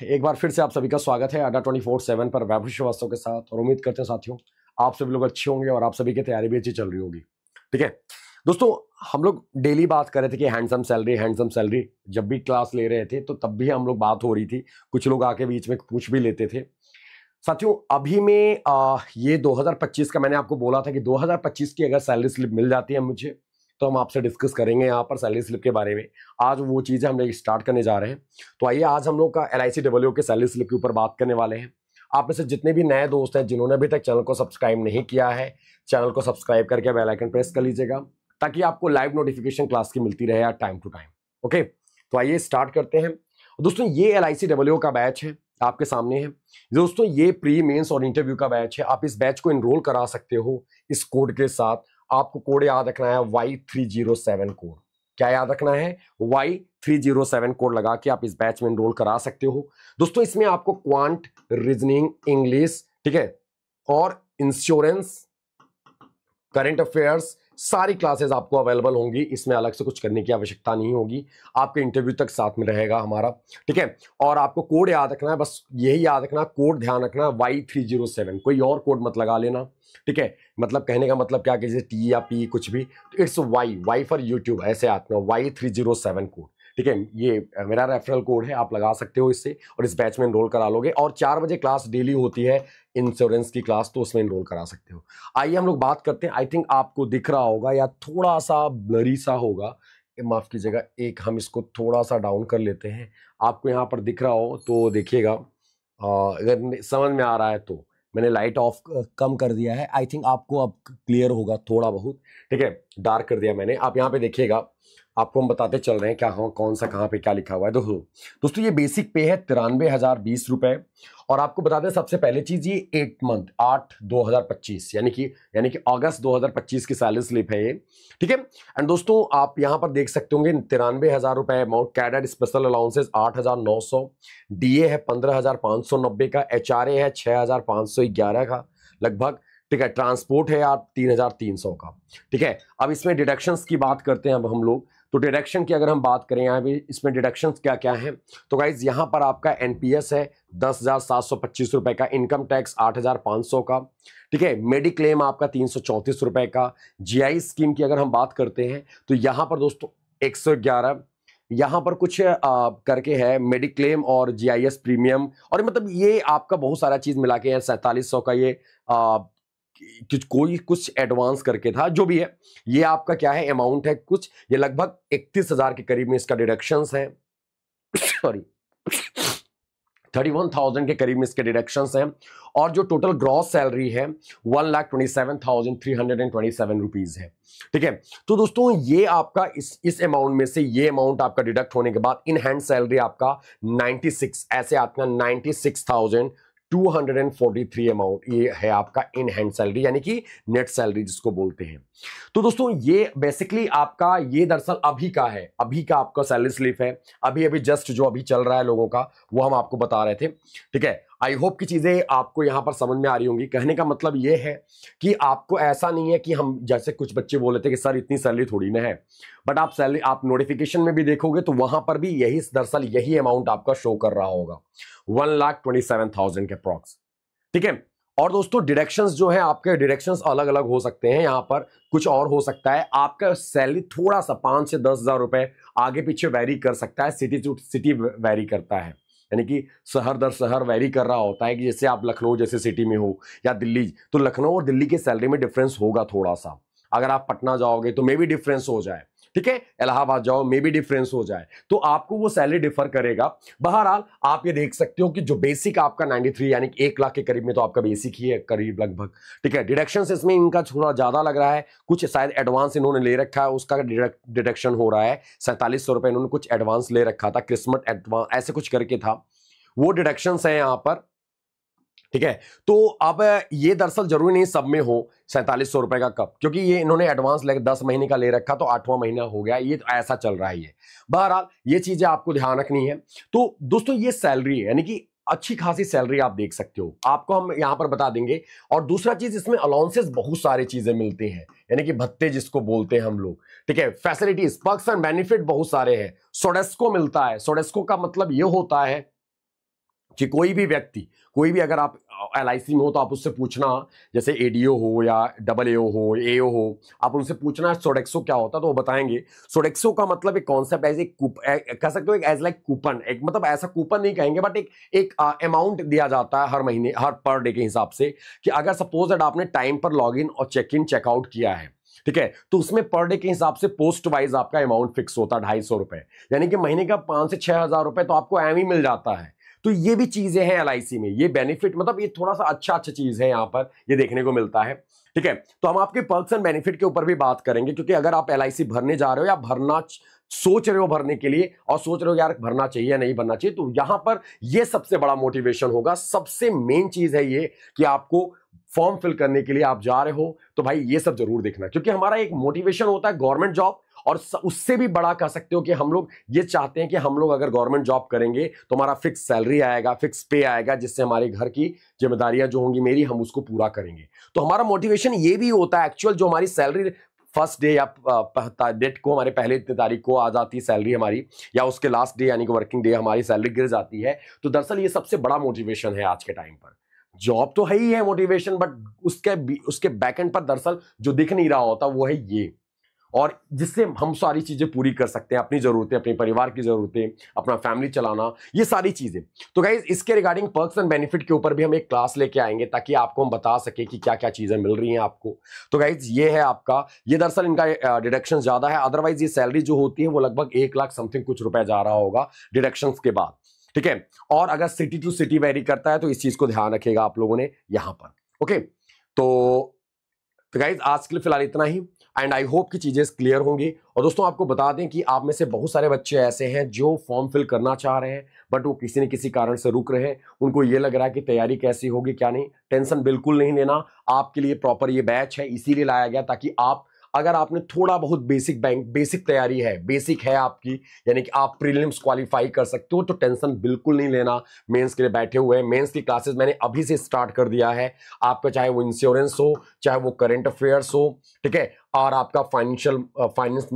एक बार फिर से आप सभी का स्वागत है अड्डा 24/7 पर वैभव श्रीवास्तव के साथ। और उम्मीद करते हैं साथियों आप सभी लोग अच्छे होंगे और आप सभी की तैयारी भी अच्छी चल रही होगी। ठीक है दोस्तों, हम लोग डेली बात कर रहे थे कि हैंडसम सैलरी। जब भी क्लास ले रहे थे तो तब भी हम लोग बात हो रही थी, कुछ लोग आके बीच में पूछ भी लेते थे। साथियों अभी में ये 2025 का मैंने आपको बोला था कि 2025 की अगर सैलरी स्लिप मिल जाती है मुझे तो हम आपसे डिस्कस करेंगे यहाँ पर सैलरी स्लिप के बारे में। आज वो चीजें हम लोग स्टार्ट करने जा रहे हैं। तो आइए आज हम लोग का LICW के सैलरी स्लिप के ऊपर बात करने वाले हैं। आप में से जितने भी नए दोस्त हैं जिन्होंने अभी तक चैनल को सब्सक्राइब नहीं किया है, चैनल को सब्सक्राइब करके बेल आइकन प्रेस कर लीजिएगा ताकि आपको लाइव नोटिफिकेशन क्लास की मिलती रहे टाइम टू टाइम। ओके, तो आइए स्टार्ट करते हैं। दोस्तों ये LICW का बैच है, आपके सामने है। दोस्तों ये प्री मेंस और इंटरव्यू का बैच है। आप इस बैच को एनरोल करा सकते हो इस कोड के साथ। आपको कोड याद रखना है Y307 कोड। क्या याद रखना है? Y307 कोड लगा के आप इस बैच में एनरोल करा सकते हो। दोस्तों इसमें आपको क्वांट, रीजनिंग, इंग्लिश, ठीक है, और इंश्योरेंस, करंट अफेयर्स, सारी क्लासेस आपको अवेलेबल होंगी। इसमें अलग से कुछ करने की आवश्यकता नहीं होगी, आपके इंटरव्यू तक साथ में रहेगा हमारा। ठीक है, और आपको कोड याद रखना है, बस यही याद रखना, कोड ध्यान रखना Y307, कोई और कोड मत लगा लेना। ठीक है, मतलब कहने का मतलब क्या कि जैसे T या P कुछ भी, तो इट्स Y फॉर यूट्यूब ऐसे आता है, Y307 कोड। ठीक है, ये मेरा रेफरल कोड है, आप लगा सकते हो इससे और इस बैच में एनरोल करा लोगे। और 4 बजे क्लास डेली होती है इंश्योरेंस की क्लास, तो उसमें एनरोल करा सकते हो। आइए हम लोग बात करते हैं। आई थिंक आपको दिख रहा होगा या थोड़ा सा ब्लरी सा होगा, माफ कीजिएगा, एक हम इसको थोड़ा सा डाउन कर लेते हैं। आपको यहाँ पर दिख रहा हो तो देखिएगा, अगर समझ में आ रहा है तो मैंने लाइट ऑफ कम कर दिया है। आई थिंक आपको अब क्लियर होगा थोड़ा बहुत। ठीक है, डार्क कर दिया मैंने। आप यहाँ पे देखिएगा, आपको हम बताते चल रहे हैं क्या कौन सा कहाँ पे क्या लिखा हुआ है। दोस्तों ये बेसिक पे है 93,020 रुपए। और आपको बता दें सबसे पहले चीज, ये 8 मंथ 8/2025 यानी कि अगस्त 2025 की सैलरी स्लिप है ये। ठीक है, एंड दोस्तों आप यहां पर देख सकते होंगे 93,000 रुपए amount, cadet special allowances 8,900, DA है 15,590 का, HRA है 6,511 का लगभग। ठीक है, ट्रांसपोर्ट है आप 3,300 का। ठीक है, अब इसमें डिडक्शंस की बात करते हैं अब हम लोग। तो डिडक्शन की अगर हम बात करें यहाँ भी, इसमें डिडक्शंस क्या क्या है, तो गाइज यहाँ पर आपका NPS है 10,725 रुपए का, इनकम टैक्स 8,500 का। ठीक है, मेडिक्लेम आपका 334 रुपए का। GI स्कीम की अगर हम बात करते हैं तो यहाँ पर दोस्तों 111, यहाँ पर कुछ करके है मेडिक्लेम और GIS प्रीमियम, और मतलब ये आपका बहुत सारा चीज मिला के 4700 का ये कोई कुछ एडवांस करके था, जो भी है ये आपका क्या है अमाउंट है कुछ, ये लगभग 31,000 के करीब में इसका डिडक्शंस है। सॉरी 31,000 के करीब में इसके डिडक्शंस हैं। और जो टोटल ग्रॉस सैलरी है 1,27,327 रुपीज है। ठीक है, तो दोस्तों ये आपका इस अमाउंट में से ये अमाउंट आपका डिडक्ट होने के बाद इन हैंड सैलरी आपका 96 ऐसे आपका 96,243 अमाउंट ये है आपका इन हैंड सैलरी, यानी कि नेट सैलरी जिसको बोलते हैं। तो दोस्तों ये बेसिकली आपका ये दरअसल अभी का है, अभी का आपका सैलरी स्लिप है, अभी अभी जस्ट जो अभी चल रहा है लोगों का वो हम आपको बता रहे थे। ठीक है, आई होप की चीजें आपको यहां पर समझ में आ रही होंगी। कहने का मतलब ये है कि आपको ऐसा नहीं है कि हम जैसे कुछ बच्चे बोले थे कि सर इतनी सैलरी थोड़ी ना है, बट आप सैलरी आप नोटिफिकेशन में भी देखोगे तो वहां पर भी यही दरअसल यही अमाउंट आपका शो कर रहा होगा, 1,27,000 के अप्रॉक्स। ठीक है, और दोस्तों डिडक्शंस जो है आपके डिडक्शंस अलग अलग हो सकते हैं, यहां पर कुछ और हो सकता है। आपका सैलरी थोड़ा सा 5 से 10,000 रुपए आगे पीछे वैरी कर सकता है, सिटी टू सिटी वैरी करता है, यानी कि शहर दर शहर वैरी कर रहा होता है कि जैसे आप लखनऊ जैसे सिटी में हो या दिल्ली, तो लखनऊ और दिल्ली की सैलरी में डिफरेंस होगा थोड़ा सा। अगर आप पटना जाओगे तो मे भी डिफरेंस हो जाए, ठीक है, इलाहाबाद जाओ मे भी डिफरेंस हो जाए, तो आपको वो सैलरी डिफर करेगा। बहरहाल आप ये देख सकते हो कि जो बेसिक आपका 93 यानी कि 1 लाख के करीब में तो आपका बेसिक ही है करीब लगभग। ठीक है, डिडक्शंस इसमें इनका थोड़ा ज्यादा लग रहा है, कुछ शायद एडवांस इन्होंने ले रखा है, उसका डिडक्शन हो रहा है 4700 रुपए, इन्होंने कुछ एडवांस ले रखा था, क्रिसमस एडवांस ऐसे कुछ करके था, वो डिडक्शंस है यहां पर। ठीक है, तो अब ये दरअसल जरूरी नहीं सब में हो 4700 रुपए का कब, क्योंकि ये इन्होंने एडवांस लेकर 10 महीने का ले रखा तो 8वां महीना हो गया, ये तो ऐसा चल रहा है ये। बहरहाल ये चीजें आपको ध्यान रखनी है। तो दोस्तों ये सैलरी है, यानी कि अच्छी खासी सैलरी आप देख सकते हो, आपको हम यहां पर बता देंगे। और दूसरा चीज इसमें अलाउंसेस बहुत सारी चीजें मिलती हैं, यानी कि भत्ते जिसको बोलते हैं हम लोग। ठीक है, फैसिलिटीज, पर्क्स एंड बेनिफिट बहुत सारे हैं। सोडेस्को मिलता है, सोडेस्को का मतलब ये होता है कि कोई भी व्यक्ति, कोई भी अगर आप LIC में हो तो आप उससे पूछना, जैसे ADO हो या AAO हो, AO हो, आप उनसे पूछना सोडेक्सो क्या होता है तो वो बताएंगे। सोडेक्सो का मतलब एक कॉन्सेप्ट एज कह सकते हो एक एज लाइक कूपन, एक मतलब ऐसा कूपन नहीं कहेंगे बट एक अमाउंट दिया जाता है हर महीने, हर पर डे के हिसाब से, कि अगर सपोज दैट आपने टाइम पर लॉग इन और चेक इन चेकआउट किया है, ठीक है, तो उसमें पर डे के हिसाब से पोस्ट वाइज आपका अमाउंट फिक्स होता है 250 रुपए, यानी कि महीने का 5 से 6 हजार रुपए तो आपको एम ही मिल जाता है। तो ये भी चीजें हैं LIC में, ये बेनिफिट मतलब ये थोड़ा सा अच्छा चीज है, यहां पर ये देखने को मिलता है, ठीक है। तो हम आपके पर्क्स एंड बेनिफिट के ऊपर भी बात करेंगे, क्योंकि अगर आप LIC भरने जा रहे हो या भरना सोच रहे हो भरने के लिए और सोच रहे हो यार भरना चाहिए या नहीं भरना चाहिए, तो यहां पर ये सबसे बड़ा मोटिवेशन होगा। सबसे मेन चीज है ये कि आपको फॉर्म फिल करने के लिए आप जा रहे हो तो भाई ये सब जरूर देखना, क्योंकि हमारा एक मोटिवेशन होता है गवर्नमेंट जॉब, और उससे भी बड़ा कह सकते हो कि हम लोग ये चाहते हैं कि हम लोग अगर गवर्नमेंट जॉब करेंगे तो हमारा फिक्स सैलरी आएगा, फिक्स पे आएगा, जिससे हमारे घर की जिम्मेदारियां जो होंगी मेरी, हम उसको पूरा करेंगे। तो हमारा मोटिवेशन ये भी होता है एक्चुअल, जो हमारी सैलरी फर्स्ट डे या डेट को, हमारे पहले इतने तारीख को आ जाती है सैलरी हमारी, या उसके लास्ट डे यानी कि वर्किंग डे हमारी सैलरी गिर जाती है, तो दरअसल ये सबसे बड़ा मोटिवेशन है आज के टाइम पर। जॉब तो है ही है मोटिवेशन, बट उसके बैकएंड पर दरअसल जो दिख नहीं रहा होता वो है ये, और जिससे हम सारी चीजें पूरी कर सकते हैं, अपनी जरूरतें, अपने परिवार की जरूरतें, अपना फैमिली चलाना, ये सारी चीजें। तो गाइस इसके रिगार्डिंग पर्क्स एंड बेनिफिट के ऊपर भी हम एक क्लास लेके आएंगे, ताकि आपको हम बता सके कि क्या क्या चीजें मिल रही हैं आपको। तो गाइस ये है आपका, ये दरअसल इनका डिडक्शन ज्यादा है, अदरवाइज ये सैलरी जो होती है वो लगभग 1 लाख समथिंग कुछ रुपए जा रहा होगा डिडक्शन के बाद, ठीक है। और अगर सिटी टू सिटी वेरी करता है तो इस चीज को ध्यान रखिएगा आप लोगों ने यहां पर, ओके। तो गाइज आज के लिए फिलहाल इतना ही, एंड आई होप कि चीजें क्लियर होंगी। और दोस्तों आपको बता दें कि आप में से बहुत सारे बच्चे ऐसे हैं जो फॉर्म फिल करना चाह रहे हैं, बट वो किसी न किसी कारण से रुक रहे हैं, उनको ये लग रहा है कि तैयारी कैसी होगी क्या नहीं। टेंशन बिल्कुल नहीं लेना, आपके लिए प्रॉपर ये बैच है, इसीलिए लाया गया ताकि आप, अगर आपने थोड़ा बहुत बेसिक तैयारी है, बेसिक है आपकी, यानी कि आप प्रीलिम्स क्वालिफाई कर सकते हो, तो टेंशन बिल्कुल नहीं लेना। मेंस के लिए बैठे हुए हैं, मेंस की क्लासेस मैंने अभी से स्टार्ट कर दिया है आपका, चाहे वो इंश्योरेंस हो, चाहे वो करंट अफेयर्स हो, ठीक है, और आपका फाइनेंस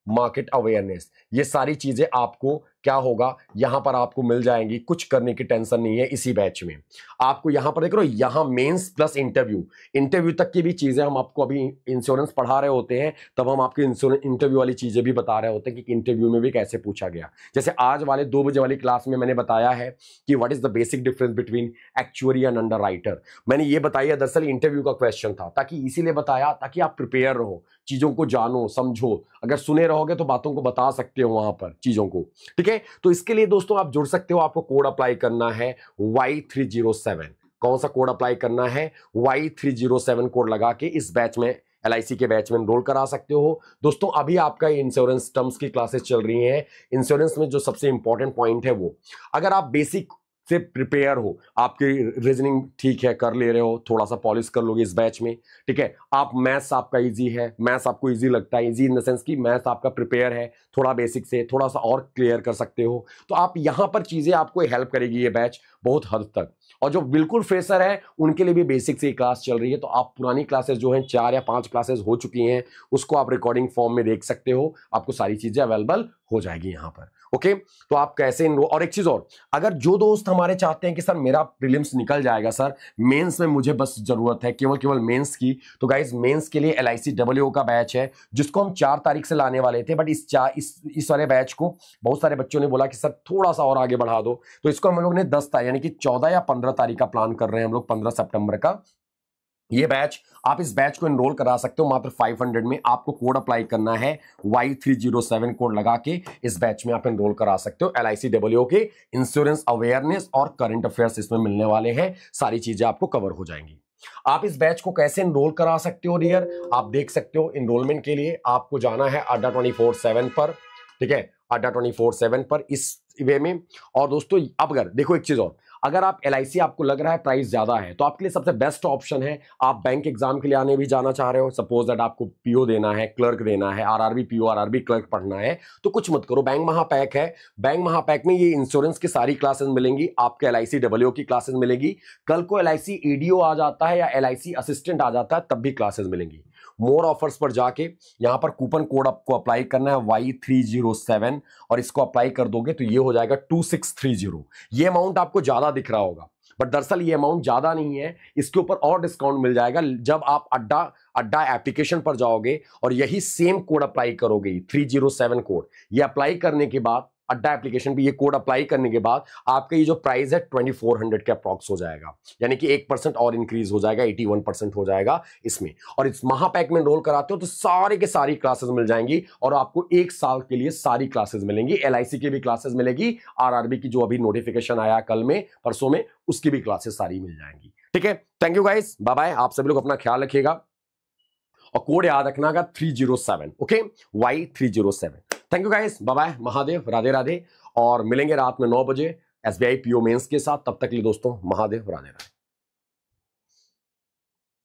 मार्केट अवेयरनेस, ये सारी चीजें आपको क्या होगा यहां पर आपको मिल जाएंगी। कुछ करने की टेंशन नहीं है इसी बैच में। आपको यहां पर देख रहे हो, यहां मेंस प्लस इंटरव्यू तक की भी चीजें हम आपको, अभी इंश्योरेंस पढ़ा रहे होते हैं तब हम आपके इंटरव्यू वाली चीजें भी बता रहे होते हैं कि इंटरव्यू में भी कैसे पूछा गया। जैसे आज वाले 2 बजे वाली क्लास में मैंने बताया है कि what is the basic difference between actuary and underwriter, मैंने ये बताया दरअसल इंटरव्यू का क्वेश्चन था, ताकि इसीलिए बताया ताकि आप प्रिपेयर रहो, चीजों को जानो समझो, अगर सुने रहोगे तो बातों को बता सकते हो वहां पर चीजों को, ठीक है। तो इसके लिए दोस्तों आप जुड़ सकते हो, आपको कोड अप्लाई करना है Y307। कौन सा कोड अप्लाई करना है? Y307 कोड लगा के इस बैच में, LIC के बैच में एनरोल करा सकते हो। दोस्तों अभी आपका इंश्योरेंस टर्म्स की क्लासेस चल रही हैं। इंश्योरेंस में जो सबसे इंपॉर्टेंट पॉइंट है वो, अगर आप बेसिक से प्रिपेयर हो, आपकी रीजनिंग ठीक है, कर ले रहे हो, थोड़ा सा पॉलिश कर लोगे इस बैच में, ठीक है। आप मैथ्स आपका इजी है, मैथ्स आपको इजी लगता है, इजी इन द सेंस कि मैथ्स आपका प्रिपेयर है, थोड़ा बेसिक से थोड़ा सा और क्लियर कर सकते हो, तो आप यहां पर चीजें आपको हेल्प करेगी ये बैच बहुत हद तक। और जो बिल्कुल फ्रेशर है उनके लिए भी बेसिक से क्लास चल रही है, तो आप पुरानी क्लासेस जो हैं 4 या 5 क्लासेस हो चुकी हैं, उसको आप रिकॉर्डिंग फॉर्म में देख सकते हो, आपको सारी चीजें अवेलेबल हो जाएगी यहां पर, ओके। तो आप कैसे और एक चीज और, अगर जो दोस्त हमारे चाहते हैं कि सर मेरा प्रीलिम्स निकल जाएगा सर, मेंस में मुझे बस जरूरत है केवल मेंस की, तो गाइस मेंस के लिए LIC AAO का बैच है, जिसको हम 4 तारीख से लाने वाले थे, बट इस वाले बैच को बहुत सारे बच्चों ने बोला कि सर थोड़ा सा और आगे बढ़ा दो, तो इसको हम लोग ने 10 तारीख यानी कि 14 या 15 तारीख का प्लान कर रहे हैं हम लोग, 15 सितंबर का ये बैच। आप इस बैच को एनरोल करा सकते हो मात्र 500 में। आपको कोड अप्लाई करना है Y307 कोड लगा के इस बैच में आप एनरोल करा सकते हो। LIC AAO के इंश्योरेंस अवेयरनेस और करंट अफेयर्स इसमें मिलने वाले हैं, सारी चीजें आपको कवर हो जाएंगी। आप इस बैच को कैसे एनरोल करा सकते हो डियर, आप देख सकते हो। एनरोलमेंट के लिए आपको जाना है अड्डा 24/7 पर, ठीक है, अड्डा 24/7 पर इस वे में। और दोस्तों अब अगर देखो एक चीज और, अगर आप LIC आपको लग रहा है प्राइस ज्यादा है, तो आपके लिए सबसे बेस्ट ऑप्शन है, आप बैंक एग्जाम के लिए आने भी जाना चाह रहे हो, सपोज दैट आपको PO देना है, क्लर्क देना है, RRB PO RRB क्लर्क पढ़ना है, तो कुछ मत करो, बैंक महापैक है। बैंक महापैक में ये इंश्योरेंस की सारी क्लासेस मिलेंगी, आपके LIC AAO की क्लासेस मिलेगी। कल को LIC ADO आ जाता है या LIC असिस्टेंट आ जाता है, तब भी क्लासेस मिलेंगी। मोर ऑफर्स पर जाके यहाँ पर कूपन कोड आपको अप्लाई करना है Y307 और इसको अप्लाई कर दोगे तो ये हो जाएगा 2630। ये अमाउंट आपको ज्यादा दिख रहा होगा, बट दरअसल ये अमाउंट ज्यादा नहीं है, इसके ऊपर और डिस्काउंट मिल जाएगा जब आप अड्डा एप्लीकेशन पर जाओगे और यही सेम कोड अप्लाई करोगे, 307 कोड। ये अप्लाई करने के बाद अड्डा एप्लीकेशन पे ये कोड अप्लाई करने के बाद आपका ये जो प्राइस है 2400 के अप्रॉक्स हो जाएगा, यानी कि 1% और इंक्रीज हो जाएगा, 81% हो जाएगा इसमें। और इस महापैक में एनरोल कराते हो तो सारे के सारी क्लासेस मिल जाएंगी और आपको 1 साल के लिए सारी क्लासेस मिलेंगी। LIC की भी क्लासेस मिलेगी, RRB की जो अभी नोटिफिकेशन आया कल में परसों में, उसकी भी क्लासेस सारी मिल जाएंगी। ठीक है, thank you guys, bye bye. आप सभी लोग अपना ख्याल रखिएगा और कोड याद रखना का 307, okay, Y307। Thank you guys, bye bye, Mahadev, Radhe Radhe. और मिलेंगे रात में 9 बजे SBI PO मेंस के साथ। तब तक के लिए दोस्तों, महादेव, राधे राधे।